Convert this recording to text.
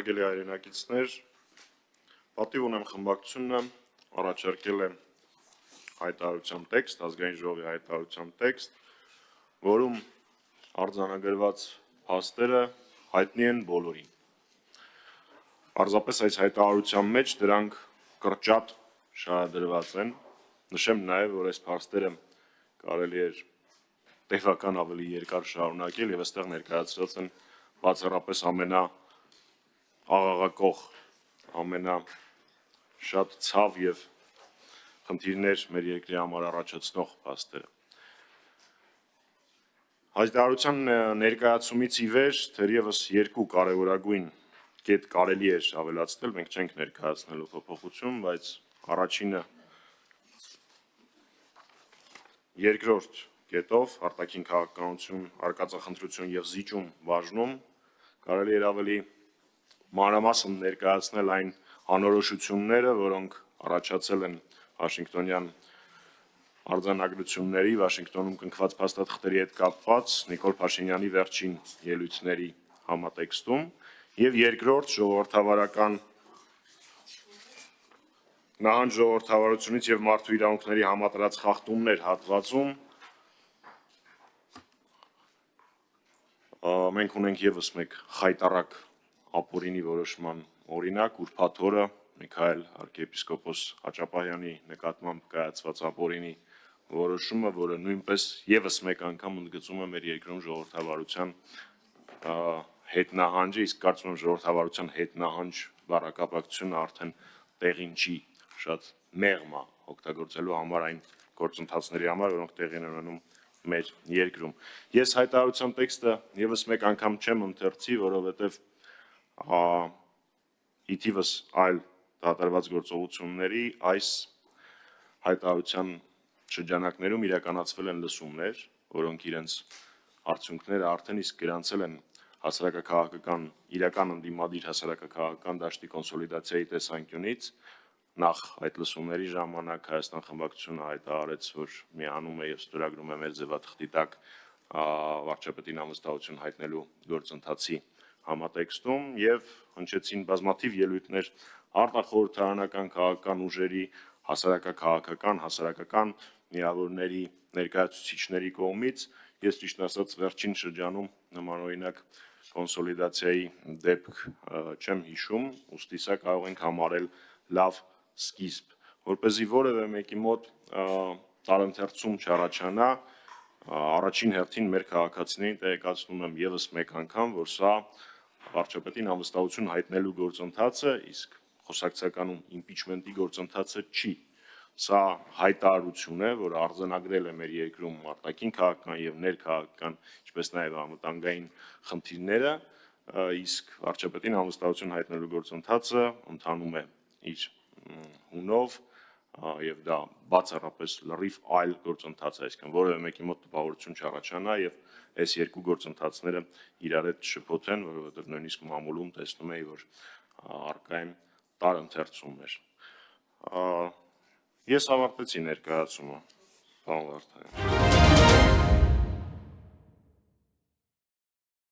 Հարգելի հայրենակիցներ, պատիվ ունեմ խմբակցությունը առաջարկել է հայտարարության տեքստ, ազգային ժողովի հայտարարության տեքստ, որում արձանագրված փաստերը հայտնի են բոլորին։ Պարզապես այս հայտարարության մեջ դրանք կրճատ շարադրված են, նշեմ նաև, որ այս փաստերը կարելի էր տևական ավելի երկար շարունակել եւ այստեղ ներկայացրած են բացառապես ամենաաղաղակող, ամենաշատ ցավ եւ խնդիրներ մեր երկրի համար առաջացնող փաստերը։ Հայտարարության ներկայացումից ի վեր թերևս երկու կարևորագույն կետ կարելի էր ավելացնել, մենք չենք ներկայացնելու փոփոխություն, բայց առաջինը երկրորդ կետով արտաքին քաղաքականություն, արկածախնդրություն եւ զիջում բաժնում կարելի էր ավելի մանրամասն ներկայացնել այն անորոշությունները, որոնք առաջացել են Վաշինգտոնյան արձանագրությունների, Վաշինգտոնում կնքված փաստաթղթերի հետ կապված Նիկոլ Փաշինյանի վերջին ելույթների համատեքստում եւ երկրորդ ժողովրդավարական նահանջ ժողովրդավարությունից եւ մարդու իրավունքների համատարած խախտումներ հատվածում մենք ունենք եւս մեկ խայտառակ ապօրինի որոշման օրինակ, ուրբաթ օրը Միքայել arczepiskopos Հաճապահյանի նկատմամբ կայացված ապօրինի որոշումը, որը նույնպես եւս մեկ անգամ ընդգծում է մեր երկրում ժողովրդավարության հետնահանջը, իսկ կարծում եմ ժողովրդավարության հետնահանջ բառակապակցությունը արդեն տեղին չի, շատ մեղմ է օգտագործելու համար այն գործընթացների համար, որոնք տեղի են ունենում մեր երկրում։ Ես հայտարարության տեքստը եւս մեկ անգամ չեմ ընթերցի, որովհետեւ ի թիվս այլ դատարված գործողությունների այս հայտարարության շրջանակներում իրականացվել են լսումներ, որոնք իրենց արդյունքները արդեն իսկ գրանցել են հասարակաքաղաքական իրական ընդդիմադիր հասարակաքաղաքական դաշտի կոնսոլիդացիայի տեսանկյունից նախ այդ լսումների ժամանակ Հայաստան խմբակցությունը հայտարարեց, որ միանում է եւ ստորագրում է մեր ձևաթղթի տակ վարչապետին անվստահություն հայտնելու գործընթացի համատեքստում եւ հնչեցին բազմաթիվ ելույթներ արտախորհրդարանական քաղաքական ուժերի, հասարակական միավորների ներկայացուցիչների կողմից, ես ճիշտ ասած վերջին շրջանում նմանօրինակ կոնսոլիդացիայի դեպք չեմ հիշում, ուստի սա կարող ենք համարել լավ սկիզբ, որպեսզի որևէ մեկի մոտ տարընթերցում չառաջանա, առաջին հերթին մեր քաղաքացիներին տեղեկացնում եմ եւս մեկ անգամ, որ սա վարչապետին անվստահություն հայտնելու գործընթացը, իսկ խոսակցականում իմպիչմենտի գործընթացը չի։ Սա հայտարարություն է, որ արձանագրել է մեր երկրում արտաքին քաղաքական եւ ներքաղաքական, ինչպես նաեւ անվտանգային խնդիրները, իսկ վարչապետին անվստահություն հայտնելու գործընթացը ընթանում է իր հունով եւ դա բացառապես լրիվ այլ գործընթաց է, այսինքն որևէ մեկի մոտ տպավորություն չառաջանա եւ այս երկու գործընթացները իրար հետ շփոթեն, որովհետեւ նույնիսկ մամուլում տեսնում էի, որ առկա են տարընթերցումներ։ Ես ավարտեցի ներկայացումը, պարոն Վարդանյան։